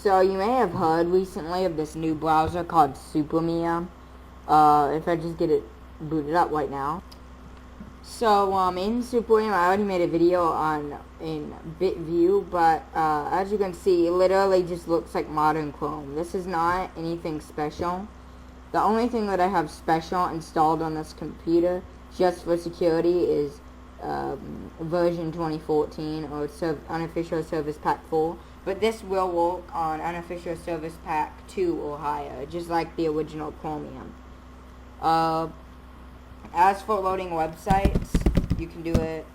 So you may have heard recently of this new browser called Supermia. If I just get it booted up right now. So in Supermia, I already made a video in BitView, but as you can see, it literally just looks like modern Chrome. This is not anything special. The only thing that I have special installed on this computer, just for security, is version 2014 or unofficial service pack 4. But this will work on unofficial service pack 2 or higher, just like the original Chromium. As for loading websites, you can do it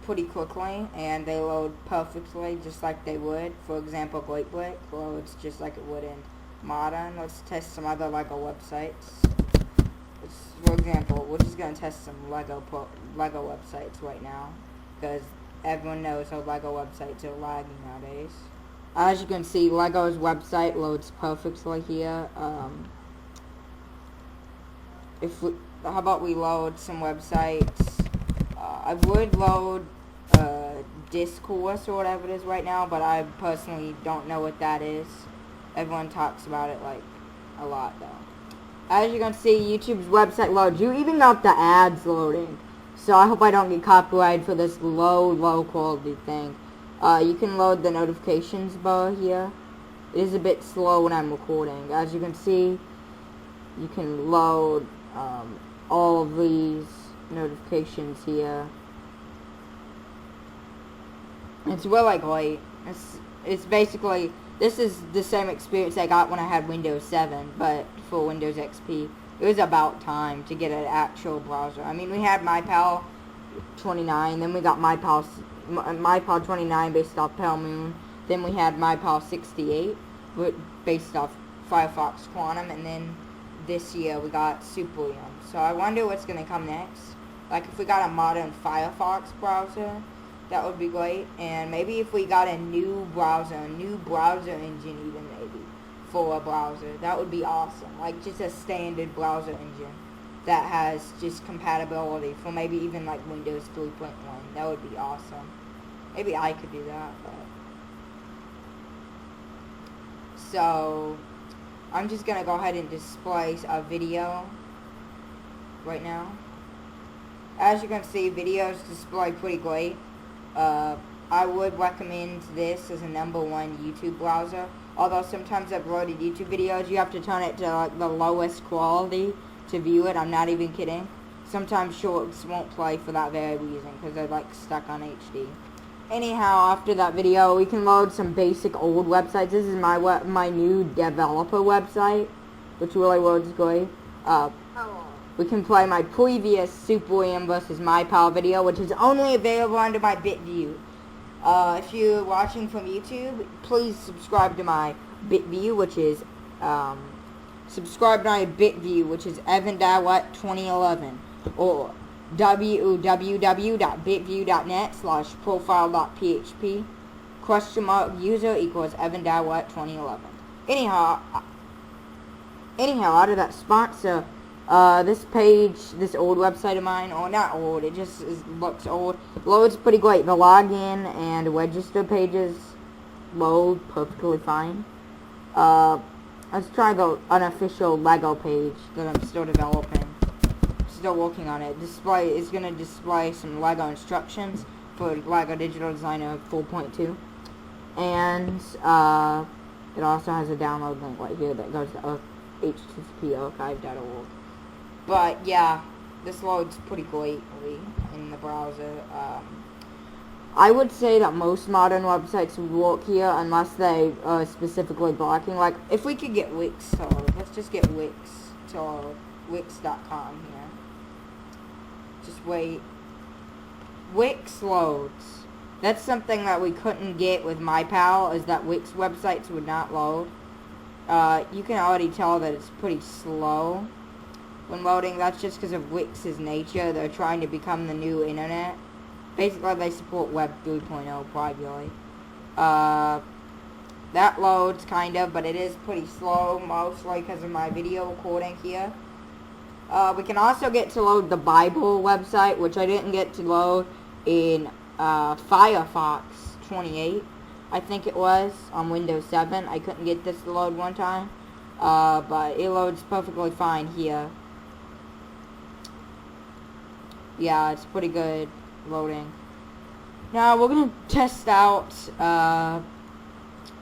pretty quickly, and they load perfectly just like they would. For example, GreatBrick loads just like it would in Modern. Let's test some other LEGO websites. For example, we're just going to test some LEGO websites right now, because everyone knows how LEGO websites are lagging nowadays. As you can see, LEGO's website loads perfectly here. How about we load some websites? I would load Discourse or whatever it is right now, but I personally don't know what that is. Everyone talks about it like a lot though. As you can see, YouTube's website loads. You even got the ads loading. So I hope I don't get copyrighted for this low quality thing. You can load the notifications bar here. It is a bit slow when I'm recording. As you can see, you can load all of these notifications here. It's really great. It's basically, this is the same experience I got when I had Windows 7, but for Windows XP. It was about time to get an actual browser. I mean, we had MyPal 29, then we got MyPal 29 based off Palmoon, then we had MyPal 68 based off Firefox Quantum, and then this year we got Supermia. So I wonder what's going to come next. Like if we got a modern Firefox browser, that would be great. And maybe if we got a new browser engine even maybe for a browser, that would be awesome. Like just a standard browser engine that has just compatibility for maybe even like Windows 3.1. That would be awesome. Maybe I could do that. But so I'm just gonna go ahead and display a video right now. As you can see, videos display pretty great. I would recommend this as a #1 YouTube browser. Although sometimes uploaded YouTube videos, you have to turn it to like the lowest quality to view it. I'm not even kidding. Sometimes shorts won't play for that very reason, because they're like stuck on HD. Anyhow, after that video, we can load some basic old websites. This is my new developer website, which really loads great. We can play my previous Supermia vs. MyPal video, which is only available under my BitView. If you're watching from YouTube, please subscribe to my BitView, which is Evan_Dawat2011, or www.bitview.net/profile.php !user equals Evan_Dawat2011. Anyhow, out of that sponsor, this page, this old website of mine, or not old, it just looks old, loads pretty great. The login and register pages load perfectly fine. Let's try the unofficial LEGO page that I'm still developing. Still working on it. It's going to display some LEGO instructions for LEGO Digital Designer 4.2. And it also has a download link right here that goes to http://archive.org. But yeah, this loads pretty greatly in the browser. I would say that most modern websites would work here unless they are specifically blocking. Like, if we could get Wix to load, let's just get Wix to load. Wix.com here. Just wait. Wix loads. That's something that we couldn't get with MyPal, is that Wix websites would not load. You can already tell that it's pretty slow when loading. That's just because of Wix's nature. They're trying to become the new internet. Basically, they support Web 3.0 primarily. That loads, kind of, but it is pretty slow, mostly because of my video recording here. We can also get to load the Bible website, which I didn't get to load in Firefox 28. I think it was, on Windows 7. I couldn't get this to load one time, but it loads perfectly fine here. Yeah, it's pretty good loading. Now we're gonna test out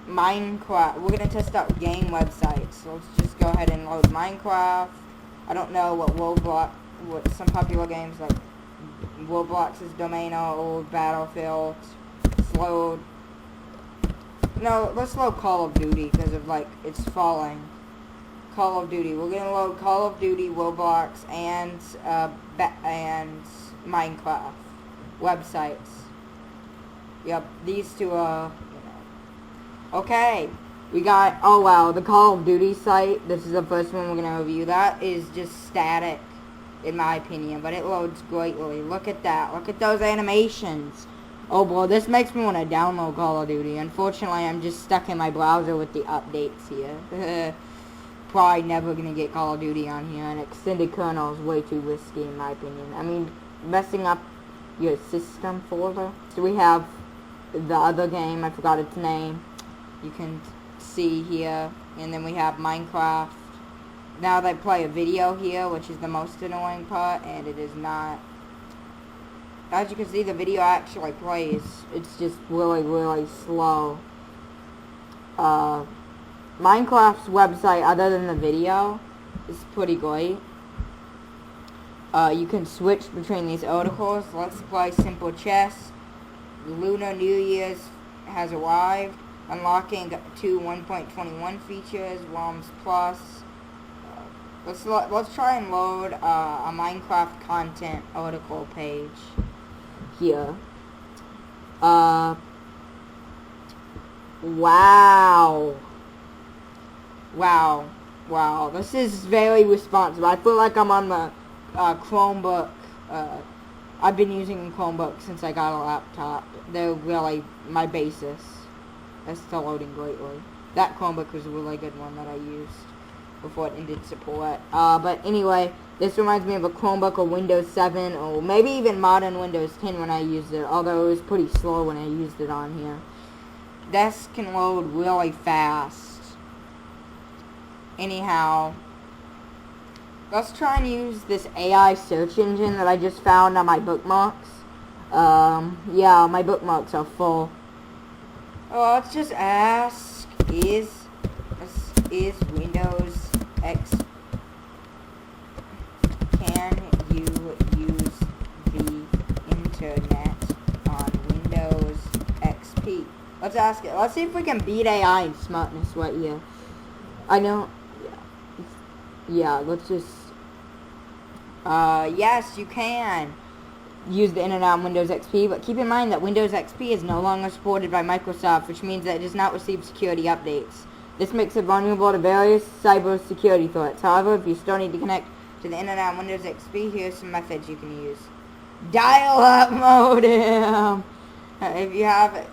Minecraft. We're gonna test out game websites. So let's just go ahead and load Minecraft. I don't know what Roblox, what some popular games like Roblox's domain are, old Battlefield. Let's load. No, let's load Call of Duty because of like it's falling. Call of Duty. We're gonna load Call of Duty, Roblox, and Minecraft websites. Yep, these two are. Okay, we got. Oh wow, the Call of Duty site. This is the first one we're gonna review. That is just static, in my opinion, but it loads greatly. Look at that. Look at those animations. Oh boy, this makes me want to download Call of Duty. Unfortunately, I'm just stuck in my browser with the updates here. Probably never gonna get Call of Duty on here. An extended kernel is way too risky, in my opinion. I mean, messing up your system folder. So we have the other game. I forgot its name. You can see here, and then we have Minecraft. Now they play a video here, which is the most annoying part, and it is not. As you can see, the video actually plays. It's just really, really slow. Minecraft's website, other than the video, is pretty great. You can switch between these articles. Let's play Simple Chess. Lunar New Year's has arrived. Unlocking 2 1.21 features. ROMs Plus. Let's try and load a Minecraft content article page here. Wow, this is very responsive. I feel like I'm on the Chromebook. I've been using Chromebook since I got a laptop. They're really my basis. That's still loading greatly. That Chromebook was a really good one that I used before it ended support. But anyway, this reminds me of a Chromebook or Windows 7 or maybe even modern Windows 10 when I used it, although it was pretty slow when I used it on here. This can load really fast. Anyhow, let's try and use this AI search engine that I just found on my bookmarks. Yeah, my bookmarks are full. Let's just ask, is Windows X, can you use the internet on Windows XP? Let's ask it. Let's see if we can beat AI in smartness right here. I know, yeah, let's just, yes, you can use the internet on Windows XP, but keep in mind that Windows XP is no longer supported by Microsoft, which means that it does not receive security updates. This makes it vulnerable to various cyber security threats. However, if you still need to connect to the internet on Windows XP, here's some methods you can use. Dial-up modem! If you have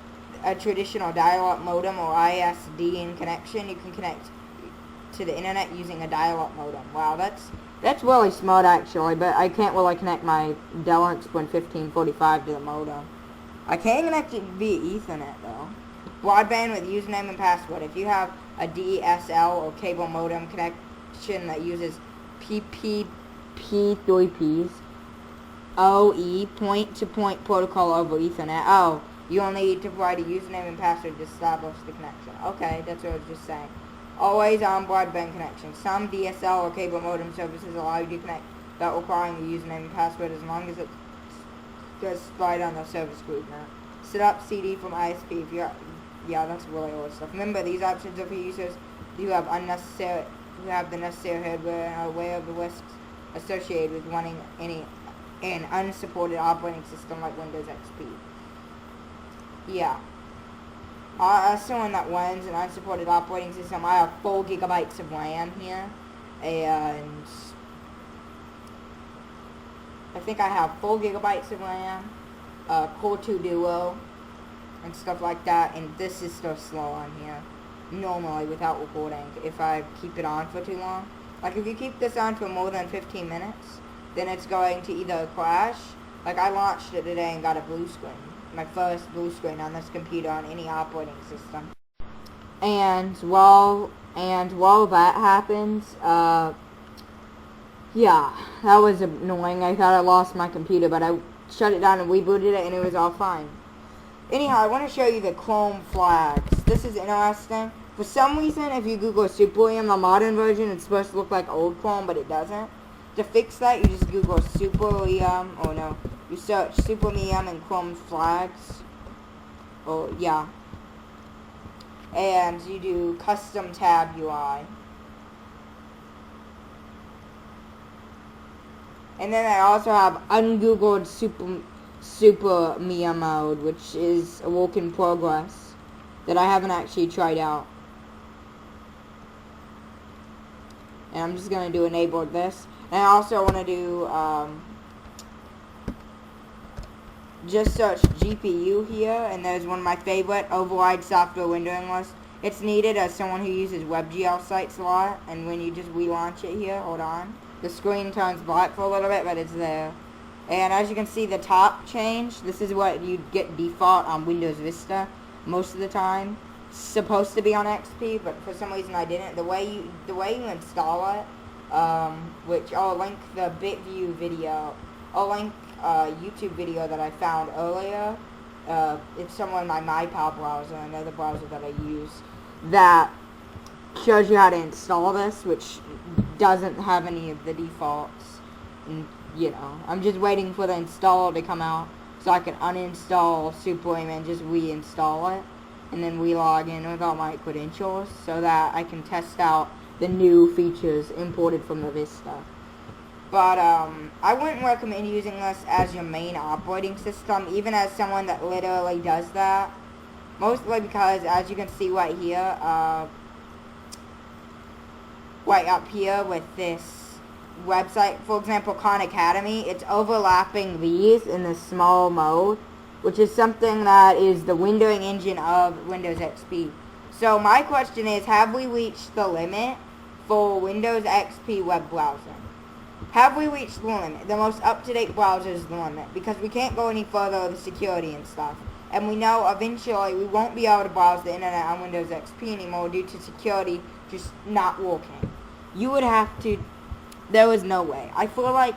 a traditional dial-up modem or ISDN connection, you can connect to the internet using a dial-up modem. Wow, that's really smart actually, but I can't really connect my Dell Inspiron 1545 to the modem. I can connect it via Ethernet though. Broadband with username and password. If you have a DSL or cable modem connection that uses PPP3Ps, OE, point-to-point protocol over Ethernet. Oh, you only need to provide a username and password to establish the connection. Okay, that's what I was just saying. Always on broadband connection. Some DSL or cable modem services allow you to connect without requiring the username and password as long as it's specified on the service group now. Set up CD from ISP if you're, yeah, that's really old stuff. Remember, these options are for users who have the necessary hardware and are aware of the risks associated with running an unsupported operating system like Windows XP. Yeah. As someone that runs an unsupported operating system, I have 4 gigabytes of RAM here, and I think I have 4 gigabytes of RAM, Core 2 Duo, and stuff like that, and this is still slow on here, normally without recording, if I keep it on for too long. Like, if you keep this on for more than 15 minutes, then it's going to either crash, like I launched it today and got a blue screen. my first blue screen on this computer on any operating system. And while that happens, yeah, that was annoying. I thought I lost my computer, but I shut it down and rebooted it, and it was all fine. Anyhow, I want to show you the Chrome flags. This is interesting. For some reason, if you Google Superlium, the modern version, it's supposed to look like old Chrome, but it doesn't. To fix that, you just Google Superlium, oh no, you search Superlium and Chrome flags. Oh, yeah. And you do custom tab UI. And then I also have ungoogled Superlium mode, which is a work in progress that I haven't actually tried out. And I'm just going to do enable this. And I also want to do, just search GPU here, and there's one of my favorite, override software windowing list. It's needed as someone who uses WebGL sites a lot, and when you just relaunch it here, hold on, the screen turns black for a little bit, but it's there. And as you can see, the top change, this is what you'd get default on Windows Vista most of the time. It's supposed to be on XP, but for some reason I didn't. The way you install it, which I'll link the BitView video, I'll link a YouTube video that I found earlier. It's somewhere in my MyPal browser, another browser that I use, that shows you how to install this, which doesn't have any of the defaults. And, you know, I'm just waiting for the installer to come out so I can uninstall Superlium and just reinstall it, and then re-log in with all my credentials so that I can test out the new features imported from the Vista. But I wouldn't recommend using this as your main operating system, even as someone that literally does that. Mostly because, as you can see right here, right up here with this website, for example, Khan Academy, it's overlapping these in this small mode, which is something that is the windowing engine of Windows XP. So my question is, have we reached the limit for Windows XP web browsing? Have we reached the limit? The most up-to-date browser is the limit, because we can't go any further with security and stuff. And we know eventually we won't be able to browse the internet on Windows XP anymore due to security just not working. You would have to, there was no way. I feel like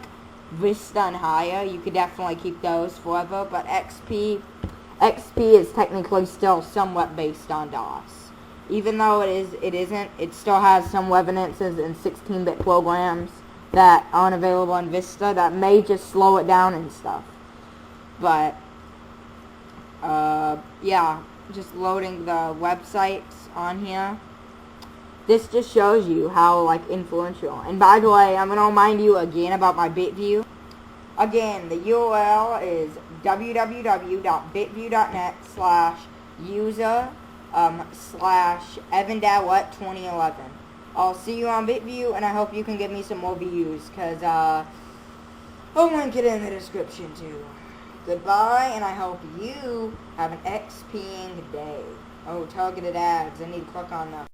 Vista and higher, you could definitely keep those forever, but XP is technically still somewhat based on DOS. Even though it isn't, it still has some evidences in 16-bit programs that aren't available in Vista that may just slow it down and stuff. But, yeah, just loading the websites on here. This just shows you how, like, influential. And by the way, I'm going to remind you again about my BitView. Again, the URL is www.bitview.net/user/EvanDowett2011. I'll see you on BitView, and I hope you can give me some more views, because, I'll link it in the description, too. Goodbye, and I hope you have an XPing day. Oh, targeted ads. I need to click on that.